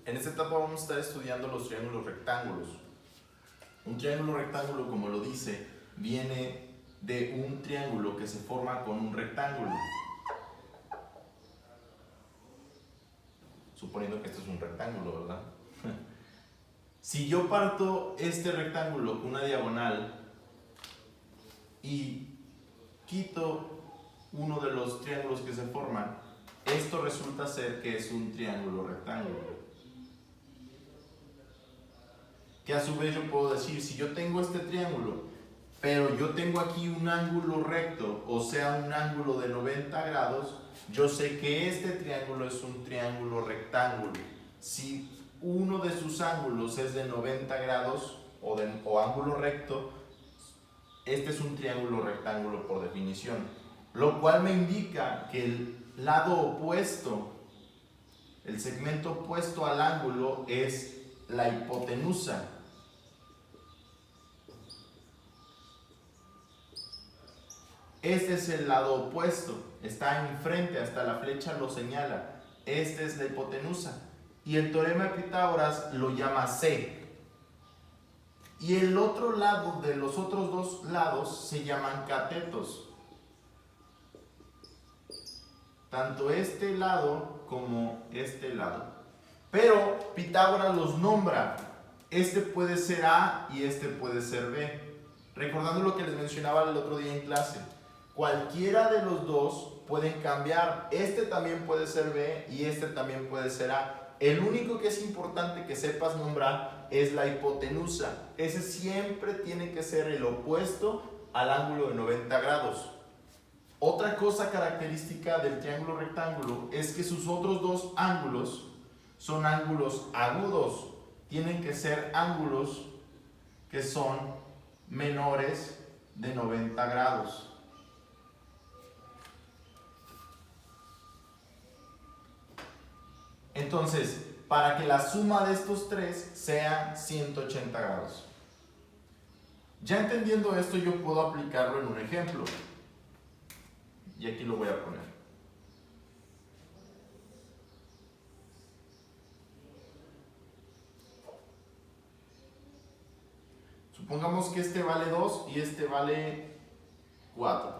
En esta etapa vamos a estar estudiando los triángulos rectángulos. Un triángulo rectángulo, como lo dice, viene de un triángulo que se forma con un rectángulo. Suponiendo que esto es un rectángulo, ¿verdad? Si yo parto este rectángulo con una diagonal y quito uno de los triángulos que se forman, esto resulta ser que es un triángulo rectángulo. Que a su vez yo puedo decir, si yo tengo este triángulo, pero yo tengo aquí un ángulo recto, o sea, un ángulo de 90 grados, yo sé que este triángulo es un triángulo rectángulo. Si uno de sus ángulos es de 90 grados o ángulo recto, este es un triángulo rectángulo por definición. Lo cual me indica que el lado opuesto, el segmento opuesto al ángulo es la hipotenusa. Este es el lado opuesto, está enfrente, hasta la flecha lo señala. Esta es la hipotenusa. Y el teorema de Pitágoras lo llama C. Y el otro lado de los otros dos lados se llaman catetos. Tanto este lado como este lado. Pero Pitágoras los nombra. Este puede ser A y este puede ser B. Recordando lo que les mencionaba el otro día en clase. Cualquiera de los dos pueden cambiar. Este también puede ser B y este también puede ser A. El único que es importante que sepas nombrar es la hipotenusa. Ese siempre tiene que ser el opuesto al ángulo de 90 grados. Otra cosa característica del triángulo rectángulo es que sus otros dos ángulos son ángulos agudos. Tienen que ser ángulos que son menores de 90 grados. Entonces, para que la suma de estos tres sea 180 grados. Ya entendiendo esto, yo puedo aplicarlo en un ejemplo. Y aquí lo voy a poner. Supongamos que este vale 2 y este vale 4.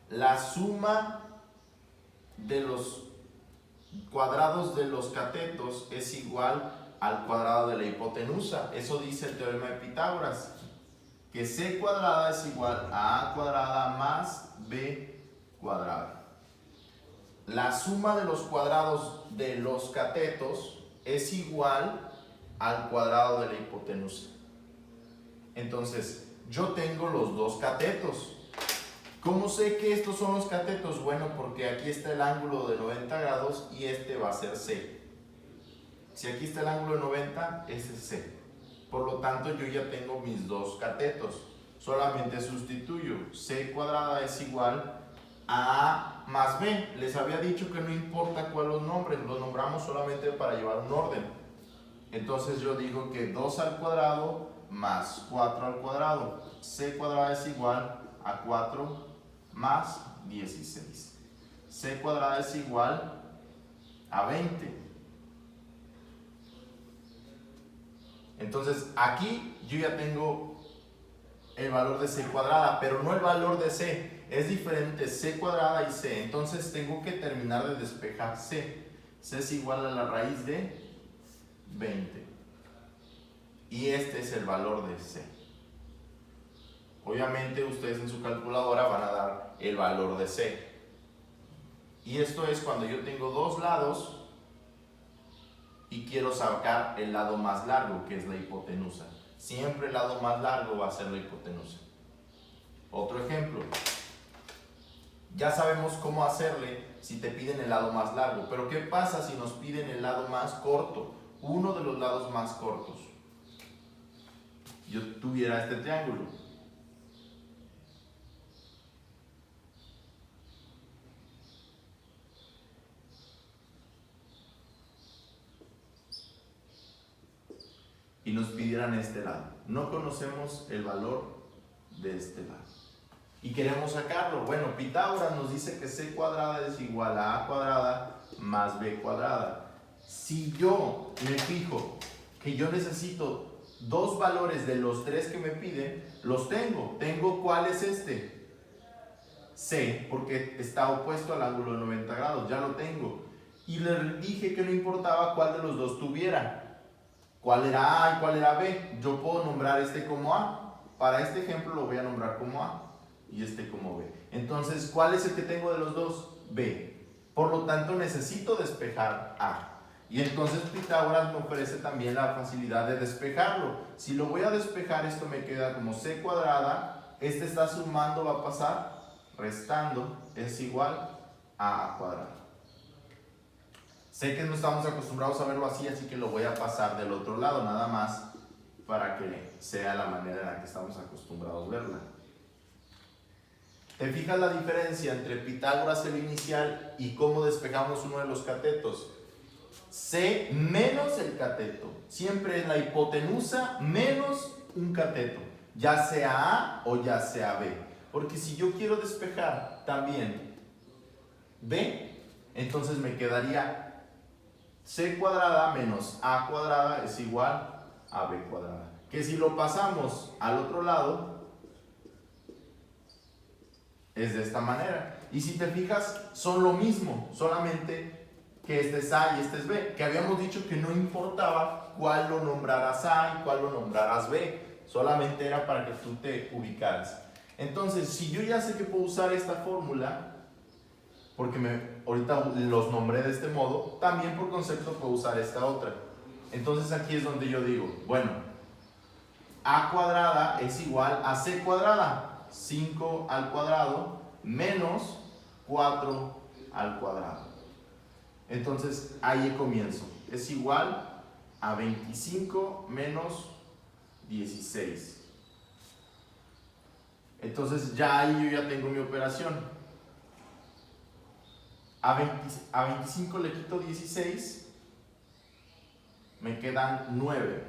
La suma de los cuadrados de los catetos es igual al cuadrado de la hipotenusa. Eso dice el teorema de Pitágoras, que C cuadrada es igual a A cuadrada más B cuadrada. La suma de los cuadrados de los catetos es igual al cuadrado de la hipotenusa. Entonces, yo tengo los dos catetos. ¿Cómo sé que estos son los catetos? Bueno, porque aquí está el ángulo de 90 grados y este va a ser C. Si aquí está el ángulo de 90, ese es C. Por lo tanto, yo ya tengo mis dos catetos. Solamente sustituyo. C cuadrada es igual a A más B. Les había dicho que no importa cuál los nombren, los nombramos solamente para llevar un orden. Entonces yo digo que 2 al cuadrado más 4 al cuadrado. C cuadrada es igual a 4 más 16. C cuadrada es igual a 20. Entonces aquí yo ya tengo el valor de C cuadrada, pero no el valor de C. Es diferente C cuadrada y C. Entonces tengo que terminar de despejar C. C es igual a la raíz de 20. Y este es el valor de C. Obviamente ustedes en su calculadora van a dar el valor de C. Y esto es cuando yo tengo dos lados y quiero sacar el lado más largo, que es la hipotenusa. Siempre el lado más largo va a ser la hipotenusa. Otro ejemplo. Ya sabemos cómo hacerle si te piden el lado más largo. Pero ¿qué pasa si nos piden el lado más corto? Uno de los lados más cortos. Yo tuviera este triángulo. Y nos pidieran este lado. No conocemos el valor de este lado. Y queremos sacarlo. Bueno, Pitágoras nos dice que C cuadrada es igual a A cuadrada más b cuadrada. Si yo me fijo que yo necesito dos valores de los tres que me piden, los tengo. ¿Cuál es este? C, porque está opuesto al ángulo de 90 grados, ya lo tengo. Y le dije que no importaba cuál de los dos tuviera. ¿Cuál era A y cuál era B? Yo puedo nombrar este como A. Para este ejemplo lo voy a nombrar como A y este como B. Entonces, ¿cuál es el que tengo de los dos? B. Por lo tanto, necesito despejar A. Y entonces Pitágoras me ofrece también la facilidad de despejarlo. Si lo voy a despejar, esto me queda como C cuadrada. Este está sumando, va a pasar restando, es igual a A cuadrado. Sé que no estamos acostumbrados a verlo así que lo voy a pasar del otro lado, nada más para que sea la manera en la que estamos acostumbrados a verla. ¿Te fijas la diferencia entre Pitágoras el inicial y cómo despejamos uno de los catetos? C menos el cateto. Siempre es la hipotenusa menos un cateto, ya sea A o ya sea B. Porque si yo quiero despejar también B, entonces me quedaría C cuadrada menos A cuadrada es igual a B cuadrada. Que si lo pasamos al otro lado, es de esta manera. Y si te fijas, son lo mismo, solamente que este es A y este es B. Que habíamos dicho que no importaba cuál lo nombraras A y cuál lo nombraras B. Solamente era para que tú te ubicaras. Entonces, si yo ya sé que puedo usar esta fórmula, porque ahorita los nombré de este modo, también por concepto puedo usar esta otra. Entonces aquí es donde yo digo, bueno, A cuadrada es igual a C cuadrada, 5 al cuadrado menos 4 al cuadrado. Entonces ahí comienzo, es igual a 25 menos 16. Entonces ya ahí yo ya tengo mi operación. A 25 le quito 16, me quedan 9.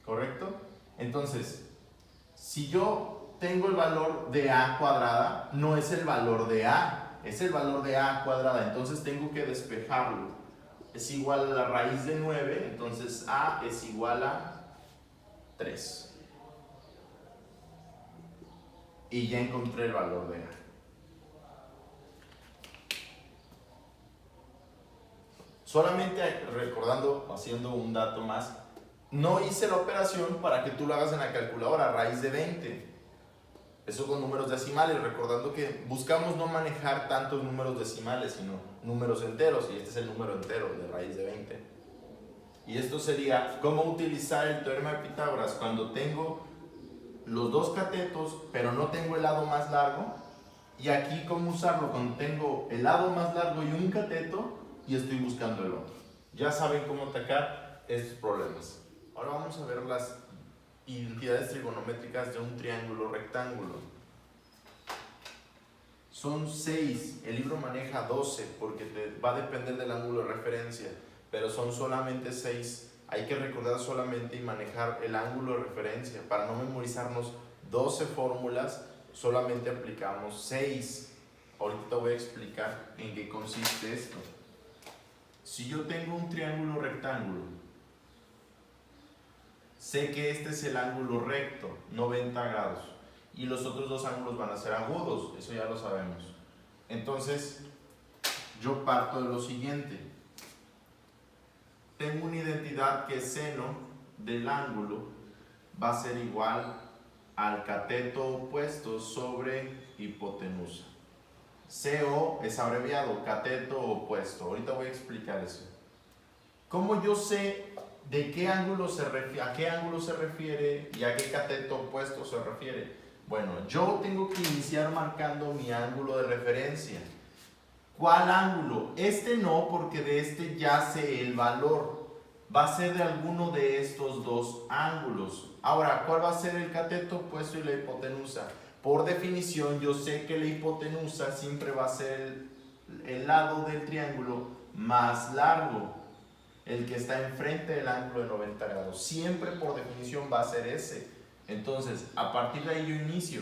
¿Correcto? Entonces, si yo tengo el valor de A cuadrada, no es el valor de A, es el valor de A cuadrada, entonces tengo que despejarlo. Es igual a la raíz de 9, entonces A es igual a 3. Y ya encontré el valor de A. Solamente recordando, haciendo un dato más, no hice la operación para que tú lo hagas en la calculadora, raíz de 20. Eso con números decimales, recordando que buscamos no manejar tantos números decimales, sino números enteros, y este es el número entero de raíz de 20. Y esto sería cómo utilizar el teorema de Pitágoras cuando tengo los dos catetos, pero no tengo el lado más largo, y aquí cómo usarlo cuando tengo el lado más largo y un cateto, y estoy buscando el otro. Ya saben cómo atacar estos problemas. Ahora vamos a ver las identidades trigonométricas de un triángulo rectángulo. Son 6, el libro maneja 12 porque va a depender del ángulo de referencia, pero son solamente 6. Hay que recordar solamente y manejar el ángulo de referencia. Para no memorizarnos 12 fórmulas, solamente aplicamos 6. Ahorita voy a explicar en qué consiste esto. Si yo tengo un triángulo rectángulo, sé que este es el ángulo recto, 90 grados, y los otros dos ángulos van a ser agudos, eso ya lo sabemos. Entonces, yo parto de lo siguiente. Tengo una identidad que seno del ángulo va a ser igual al cateto opuesto sobre hipotenusa. CO es abreviado, cateto opuesto. Ahorita voy a explicar eso. ¿Cómo yo sé de qué ángulo a qué ángulo se refiere y a qué cateto opuesto se refiere? Bueno, yo tengo que iniciar marcando mi ángulo de referencia. ¿Cuál ángulo? Este no, porque de este ya sé el valor. Va a ser de alguno de estos dos ángulos. Ahora, ¿cuál va a ser el cateto opuesto y la hipotenusa? Por definición, yo sé que la hipotenusa siempre va a ser el lado del triángulo más largo, el que está enfrente del ángulo de 90 grados. Siempre por definición va a ser ese. Entonces, a partir de ahí yo inicio.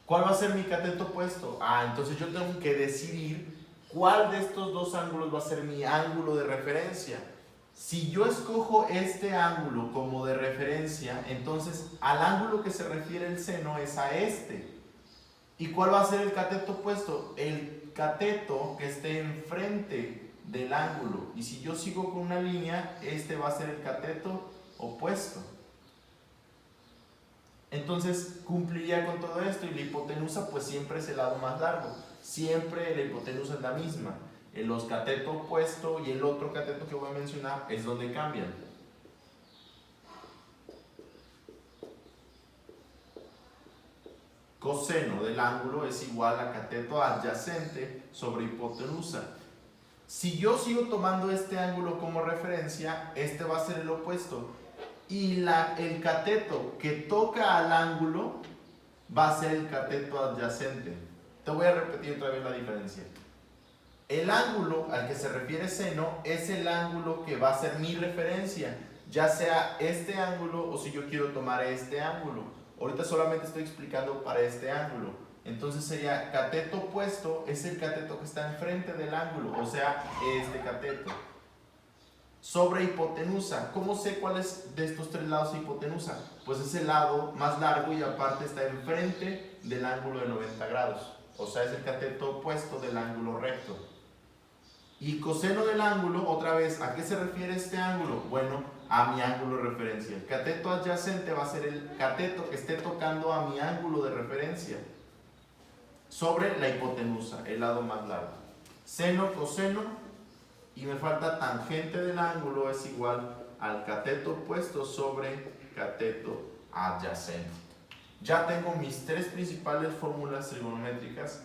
¿Cuál va a ser mi cateto opuesto? Entonces yo tengo que decidir cuál de estos dos ángulos va a ser mi ángulo de referencia. Si yo escojo este ángulo como de referencia, entonces al ángulo que se refiere el seno es a este. ¿Y cuál va a ser el cateto opuesto? El cateto que esté enfrente del ángulo. Y si yo sigo con una línea, este va a ser el cateto opuesto. Entonces cumpliría con todo esto, y la hipotenusa pues siempre es el lado más largo. Siempre la hipotenusa es la misma. Los cateto opuesto y el otro cateto que voy a mencionar es donde cambian. Coseno del ángulo es igual a cateto adyacente sobre hipotenusa. Si yo sigo tomando este ángulo como referencia, este va a ser el opuesto. Y el cateto que toca al ángulo va a ser el cateto adyacente. Te voy a repetir otra vez la diferencia. El ángulo al que se refiere seno es el ángulo que va a ser mi referencia, ya sea este ángulo o si yo quiero tomar este ángulo. Ahorita solamente estoy explicando para este ángulo. Entonces sería cateto opuesto, es el cateto que está enfrente del ángulo, o sea, este cateto. Sobre hipotenusa, ¿cómo sé cuál es de estos tres lados hipotenusa? Pues es el lado más largo y aparte está enfrente del ángulo de 90 grados. O sea, es el cateto opuesto del ángulo recto. Y coseno del ángulo, otra vez, ¿a qué se refiere este ángulo? Bueno, a mi ángulo de referencia. El cateto adyacente va a ser el cateto que esté tocando a mi ángulo de referencia sobre la hipotenusa, el lado más largo. Seno, coseno, y me falta tangente del ángulo es igual al cateto opuesto sobre cateto adyacente. Ya tengo mis tres principales fórmulas trigonométricas.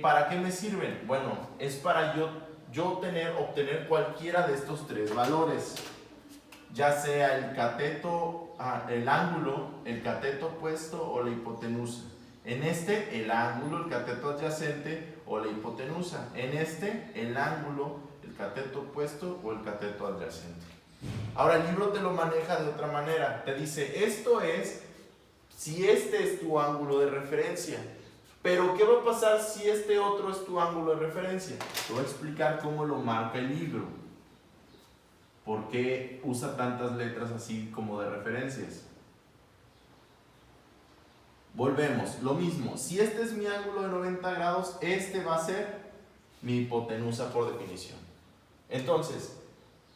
¿Para qué me sirven? Bueno, es para yo obtener cualquiera de estos tres valores, ya sea el cateto, el ángulo, el cateto opuesto o la hipotenusa. En este, el ángulo, el cateto adyacente o la hipotenusa. En este, el ángulo, el cateto opuesto o el cateto adyacente. Ahora el libro te lo maneja de otra manera. Te dice, esto es si este es tu ángulo de referencia. Pero ¿qué va a pasar si este otro es tu ángulo de referencia? Te voy a explicar cómo lo marca el libro. ¿Por qué usa tantas letras así como de referencias? Volvemos, lo mismo. Si este es mi ángulo de 90 grados, este va a ser mi hipotenusa por definición. Entonces,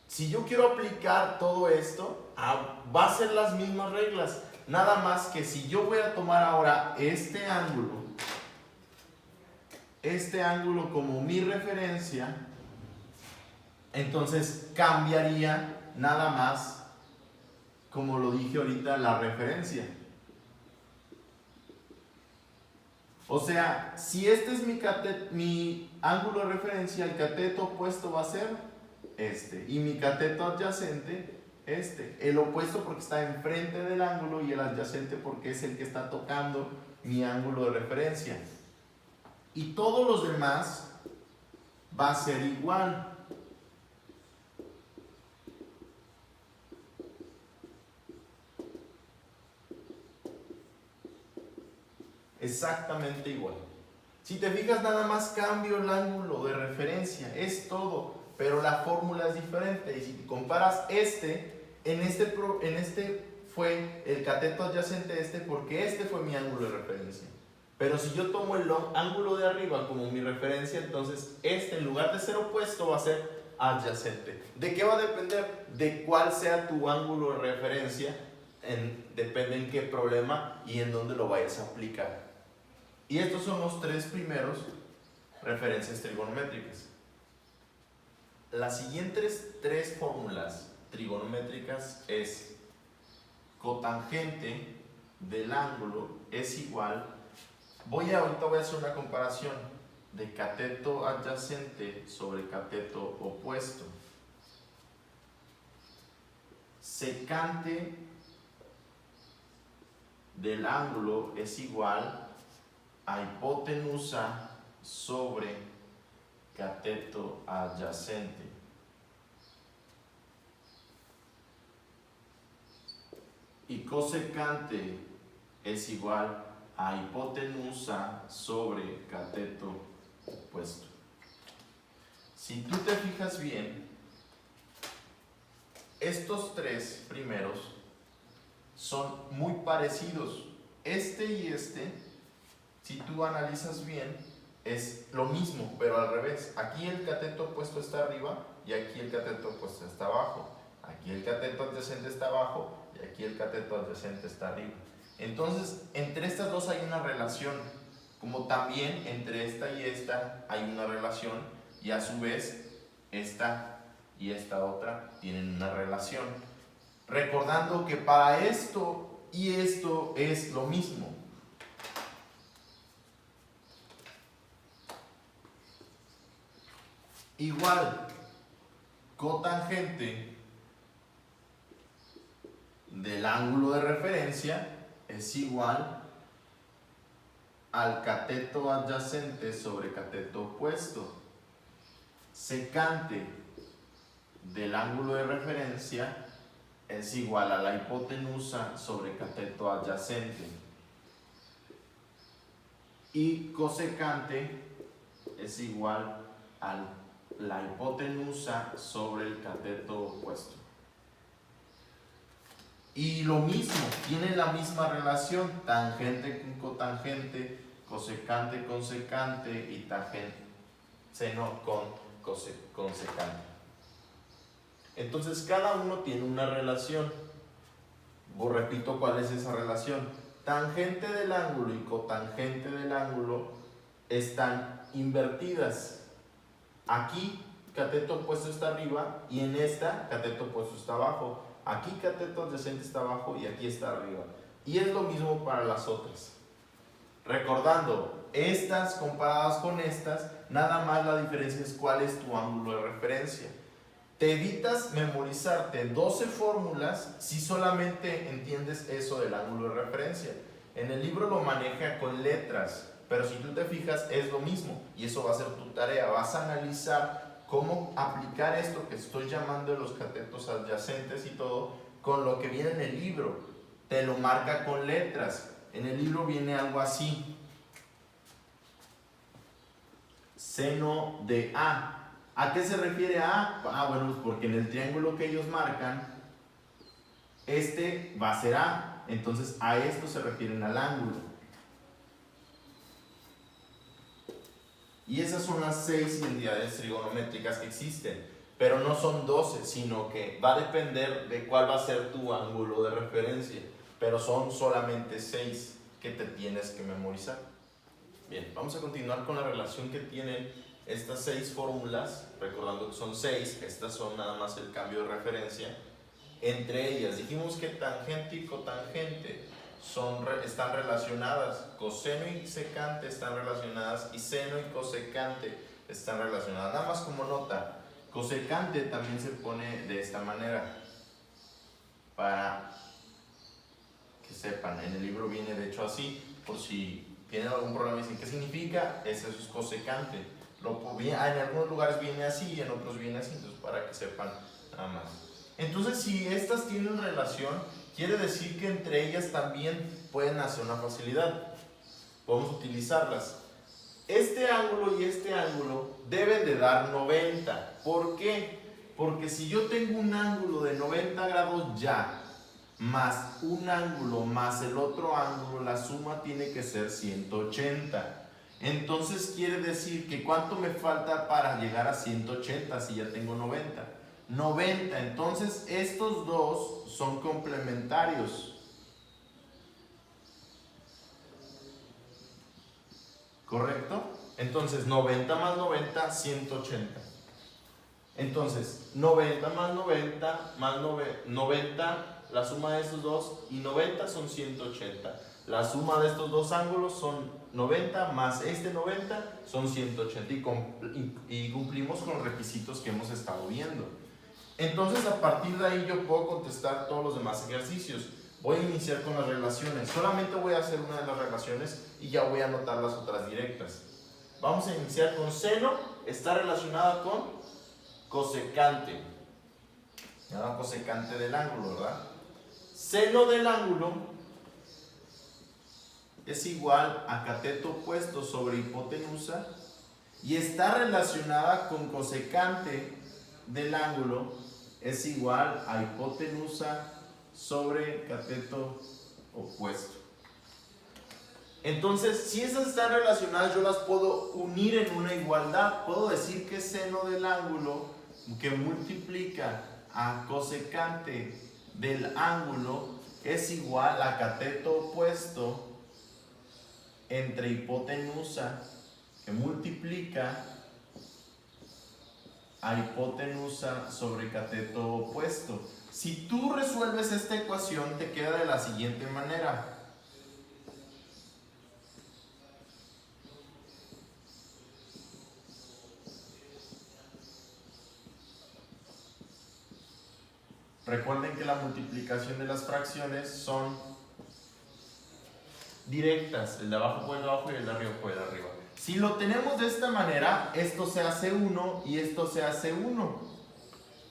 si yo quiero aplicar todo esto, va a ser las mismas reglas. Nada más que si yo voy a tomar ahora este ángulo como mi referencia, entonces cambiaría nada más, como lo dije ahorita, la referencia. O sea, si este es mi ángulo de referencia, el cateto opuesto va a ser este, y mi cateto adyacente este. El opuesto porque está enfrente del ángulo y el adyacente porque es el que está tocando mi ángulo de referencia. Y todos los demás va a ser igual. Exactamente igual. Si te fijas, nada más cambio el ángulo de referencia, es todo, pero la fórmula es diferente. Y si comparas en este fue el cateto adyacente porque este fue mi ángulo de referencia. Pero si yo tomo el ángulo de arriba como mi referencia, entonces en lugar de ser opuesto va a ser adyacente. ¿De qué va a depender? De cuál sea tu ángulo de referencia, depende en qué problema y en dónde lo vayas a aplicar. Y estos son los tres primeros referencias trigonométricas. Las siguientes tres fórmulas trigonométricas es cotangente del ángulo es igual. Ahorita voy a hacer una comparación de cateto adyacente sobre cateto opuesto. Secante del ángulo es igual a hipotenusa sobre cateto adyacente. Y cosecante es igual a hipotenusa sobre cateto opuesto. Si tú te fijas bien, estos tres primeros son muy parecidos. Este y este, si tú analizas bien, es lo mismo, pero al revés. Aquí el cateto opuesto está arriba y aquí el cateto opuesto está abajo. Aquí el cateto adyacente está abajo y aquí el cateto adyacente está arriba. Entonces, entre estas dos hay una relación, como también entre esta y esta hay una relación, y a su vez esta y esta otra tienen una relación. Recordando que para esto y esto es lo mismo. Igual, cotangente del ángulo de referencia es igual al cateto adyacente sobre cateto opuesto. Secante del ángulo de referencia es igual a la hipotenusa sobre cateto adyacente. Y cosecante es igual a la hipotenusa sobre el cateto opuesto. Y lo mismo, tienen la misma relación, tangente con cotangente, cosecante con secante y tangente, seno con secante. Entonces cada uno tiene una relación. Os repito cuál es esa relación. Tangente del ángulo y cotangente del ángulo están invertidas. Aquí cateto opuesto está arriba y en esta cateto opuesto está abajo. Aquí cateto adyacente está abajo y aquí está arriba. Y es lo mismo para las otras. Recordando, estas comparadas con estas, nada más la diferencia es cuál es tu ángulo de referencia. Te evitas memorizarte 12 fórmulas si solamente entiendes eso del ángulo de referencia. En el libro lo maneja con letras, pero si tú te fijas es lo mismo y eso va a ser tu tarea. Vas a analizar cómo aplicar esto que estoy llamando de los catetos adyacentes y todo con lo que viene en el libro. Te lo marca con letras. En el libro viene algo así. Seno de A. ¿A qué se refiere A? Bueno, pues porque en el triángulo que ellos marcan, este va a ser A. Entonces a esto se refieren al ángulo. Y esas son las 6 identidades trigonométricas que existen. Pero no son 12, sino que va a depender de cuál va a ser tu ángulo de referencia. Pero son solamente 6 que te tienes que memorizar. Bien, vamos a continuar con la relación que tienen estas 6 fórmulas. Recordando que son 6, estas son nada más el cambio de referencia. Entre ellas, dijimos que tangente y cotangente están relacionadas, coseno y secante están relacionadas y seno y cosecante están relacionadas. Nada más como nota, cosecante también se pone de esta manera para que sepan. En el libro viene de hecho así, por si tienen algún problema y dicen ¿qué significa? Eso es cosecante. En algunos lugares viene así y en otros viene así, entonces para que sepan nada más. Entonces si estas tienen relación, quiere decir que entre ellas también pueden hacer una facilidad. Podemos utilizarlas. Este ángulo y este ángulo deben de dar 90. ¿Por qué? Porque si yo tengo un ángulo de 90 grados ya, más un ángulo más el otro ángulo, la suma tiene que ser 180. Entonces quiere decir que ¿cuánto me falta para llegar a 180 si ya tengo 90? 90, entonces estos dos son complementarios. ¿Correcto? Entonces 90 más 90, 180. Entonces 90 más 90 más 90, la suma de estos dos y 90 son 180. La suma de estos dos ángulos son 90 más este 90 son 180 y cumplimos con los requisitos que hemos estado viendo. Entonces a partir de ahí yo puedo contestar todos los demás ejercicios. Voy a iniciar con las relaciones. Solamente voy a hacer una de las relaciones y ya voy a anotar las otras directas. Vamos a iniciar con seno. Está relacionada con cosecante. Llama cosecante del ángulo, ¿verdad? Seno del ángulo es igual a cateto opuesto sobre hipotenusa y está relacionada con cosecante del ángulo es igual a hipotenusa sobre cateto opuesto. Entonces, si esas están relacionadas, yo las puedo unir en una igualdad. Puedo decir que seno del ángulo que multiplica a cosecante del ángulo es igual a cateto opuesto entre hipotenusa que multiplica a hipotenusa sobre cateto opuesto. Si tú resuelves esta ecuación, te queda de la siguiente manera. Recuerden que la multiplicación de las fracciones son directas. El de abajo por el de abajo y el de arriba por el de arriba. Si lo tenemos de esta manera, esto se hace 1 y esto se hace 1.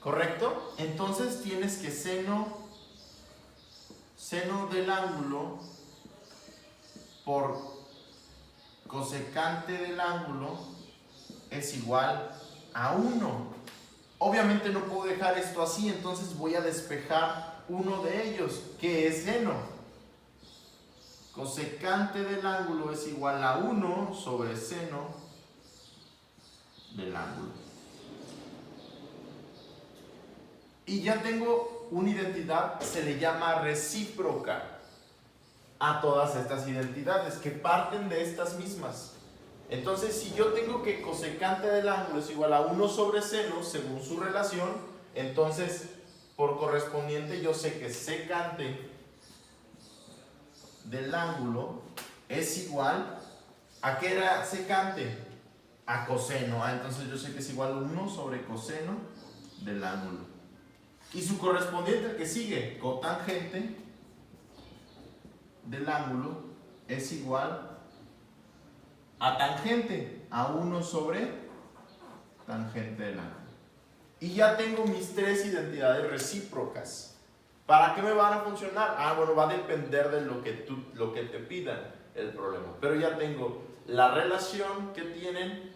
¿Correcto? Entonces tienes que seno del ángulo por cosecante del ángulo es igual a 1. Obviamente no puedo dejar esto así, entonces voy a despejar uno de ellos, que es seno. Cosecante del ángulo es igual a 1 sobre seno del ángulo. Y ya tengo una identidad, se le llama recíproca a todas estas identidades, que parten de estas mismas. Entonces, si yo tengo que cosecante del ángulo es igual a 1 sobre seno, según su relación, entonces, por correspondiente, yo sé que secante del ángulo es igual ¿a qué era secante? A coseno. Entonces, yo sé que es igual a 1 sobre coseno del ángulo. Y su correspondiente, el que sigue, cotangente del ángulo, es igual a tangente, a 1 sobre tangente del ángulo. Y ya tengo mis tres identidades recíprocas. ¿Para qué me van a funcionar? Bueno, va a depender de lo que te pidan el problema. Pero ya tengo la relación que tienen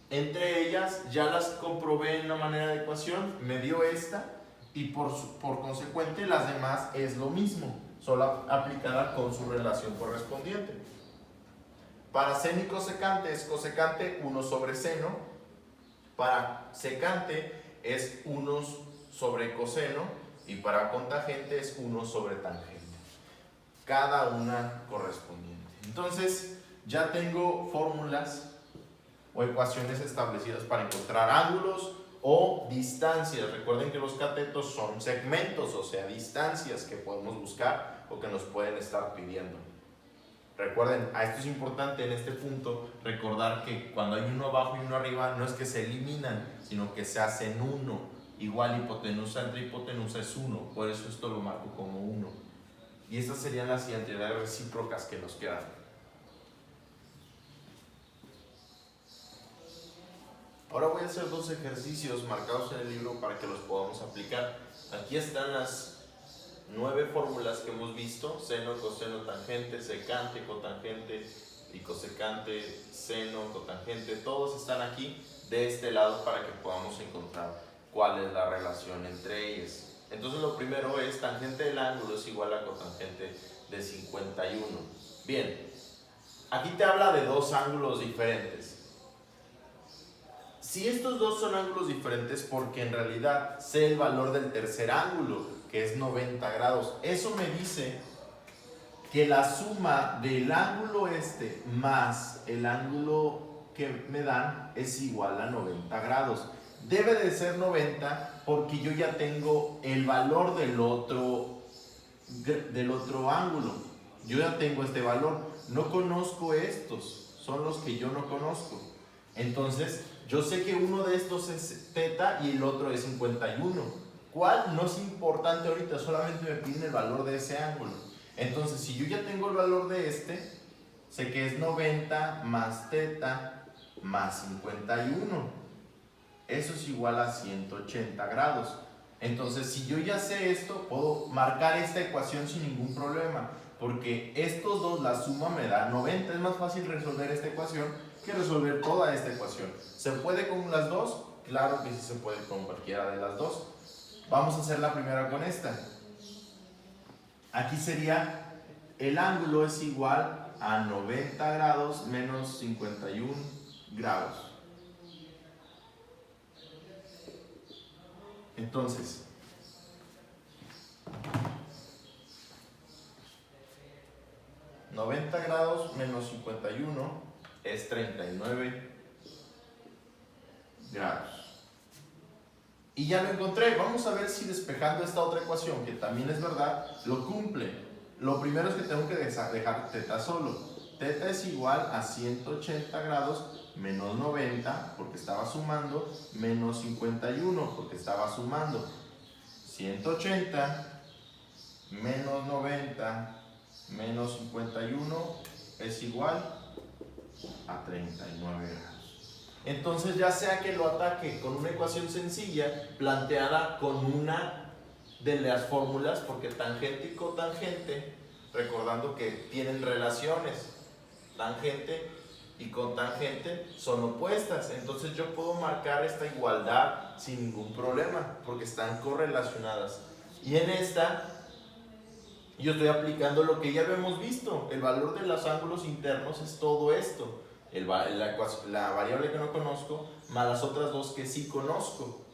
entre ellas, ya las comprobé en la manera de ecuación, me dio esta, y por consecuente las demás es lo mismo, solo aplicada con su relación correspondiente. Para seno y cosecante es cosecante 1 sobre seno, para secante es 1 sobre coseno y para cotangente es 1 sobre tangente. Cada una correspondiente. Entonces ya tengo fórmulas o ecuaciones establecidas para encontrar ángulos o distancias. Recuerden que los catetos son segmentos, o sea, distancias que podemos buscar o que nos pueden estar pidiendo. Recuerden, esto es importante en este punto, recordar que cuando hay uno abajo y uno arriba, no es que se eliminan, sino que se hacen uno. Igual hipotenusa entre hipotenusa es 1, por eso esto lo marco como 1. Y estas serían las identidades recíprocas que nos quedan. Ahora voy a hacer dos ejercicios marcados en el libro para que los podamos aplicar. Aquí están las 9 fórmulas que hemos visto: seno, coseno, tangente, secante, cotangente y cosecante, seno, cotangente. Todos están aquí de este lado para que podamos encontrar cuál es la relación entre ellas. Entonces lo primero es tangente del ángulo es igual a cotangente de 51. Bien, aquí te habla de dos ángulos diferentes. Si estos dos son ángulos diferentes, porque en realidad sé el valor del tercer ángulo, que es 90 grados. Eso me dice que la suma del ángulo este más el ángulo que me dan es igual a 90 grados. Debe de ser 90 porque yo ya tengo el valor del otro ángulo. Yo ya tengo este valor. No conozco estos, son los que yo no conozco. Entonces, yo sé que uno de estos es θ y el otro es 51. ¿Cuál? No es importante ahorita, solamente me piden el valor de ese ángulo. Entonces, si yo ya tengo el valor de este, sé que es 90 más θ más 51. Eso es igual a 180 grados. Entonces, si yo ya sé esto, puedo marcar esta ecuación sin ningún problema. porque estos dos, la suma me da 90. Es más fácil resolver esta ecuación que resolver toda esta ecuación. ¿Se puede con las dos? Claro que sí se puede con cualquiera de las dos. Vamos a hacer la primera con esta. Aquí sería, el ángulo es igual a 90 grados menos 51 grados. Entonces, $90 grados menos 51 es 39 grados. Y ya lo encontré. Vamos a ver si despejando esta otra ecuación, que también es verdad, lo cumple. Lo primero es que tengo que dejar teta solo. Teta es igual a 180 grados menos 90, porque estaba sumando, menos 51, porque estaba sumando. 180 menos 90 menos 51 es igual a 39 grados. Entonces, ya sea que lo ataque con una ecuación sencilla planteada con una de las fórmulas, porque tangente y cotangente, recordando que tienen relaciones, tangente y cotangente son opuestas, entonces yo puedo marcar esta igualdad sin ningún problema, porque están correlacionadas. Y en esta, yo estoy aplicando lo que ya habíamos visto, el valor de los ángulos internos es todo esto. La variable que no conozco más las otras dos que sí conozco,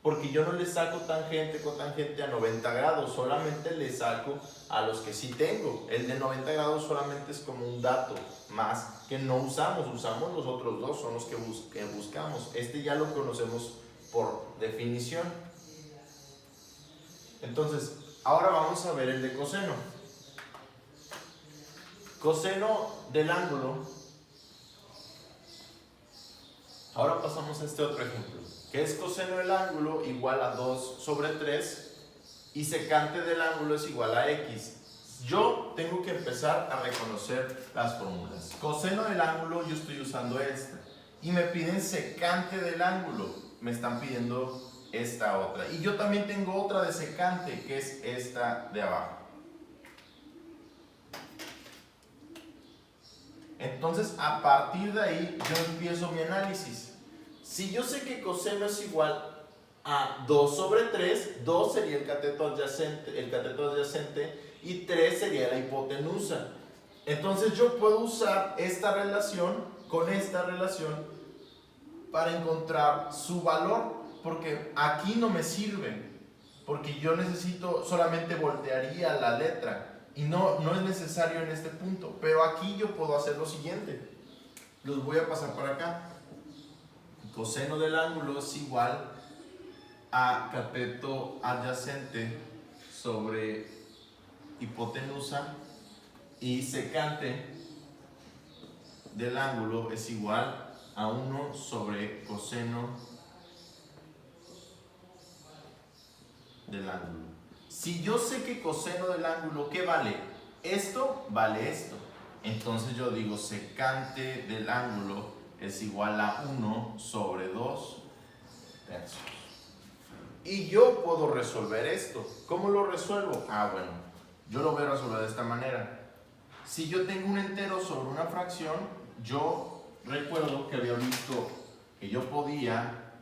porque yo no le saco tangente, cotangente a 90 grados, solamente le saco a los que sí tengo. El de 90 grados solamente es como un dato más que no usamos los otros dos, son los que buscamos. Este ya lo conocemos por definición. Entonces, ahora vamos a ver el de coseno. Coseno del ángulo. Ahora pasamos a este otro ejemplo, que es coseno del ángulo igual a 2 sobre 3 y secante del ángulo es igual a x. Yo tengo que empezar a reconocer las fórmulas. Coseno del ángulo, yo estoy usando esta. Y me piden secante del ángulo, me están pidiendo esta otra. Y yo también tengo otra de secante, que es esta de abajo. Entonces, a partir de ahí, yo empiezo mi análisis. Si yo sé que coseno es igual a 2 sobre 3, 2 sería el cateto adyacente y 3 sería la hipotenusa. Entonces yo puedo usar esta relación con esta relación para encontrar su valor, porque aquí no me sirve, porque yo necesito, solamente voltearía la letra y no es necesario en este punto, pero aquí yo puedo hacer lo siguiente. Los voy a pasar para acá. Coseno del ángulo es igual a cateto adyacente sobre hipotenusa y secante del ángulo es igual a 1 sobre coseno del ángulo. Si yo sé que coseno del ángulo, ¿qué vale? Esto vale esto. Entonces yo digo secante del ángulo es igual a 1 sobre 2 tercios. Y yo puedo resolver esto. ¿Cómo lo resuelvo? Bueno, yo lo voy a resolver de esta manera. Si yo tengo un entero sobre una fracción, yo recuerdo que había visto que yo podía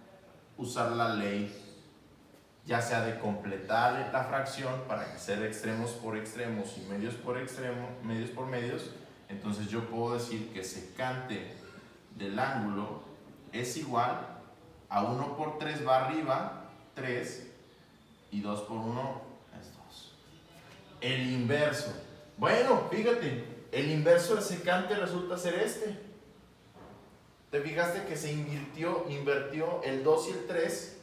usar la ley, ya sea de completar la fracción para hacer extremos por extremos y medios por medios. Entonces yo puedo decir que secante del ángulo es igual a 1 por 3 va arriba, 3, y 2 por 1 es 2. El inverso. Bueno, fíjate, el inverso del secante resulta ser este. ¿Te fijaste que se invirtió el 2 y el 3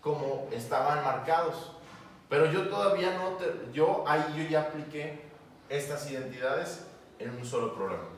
como estaban marcados? Pero yo todavía no, yo ya apliqué estas identidades en un solo programa.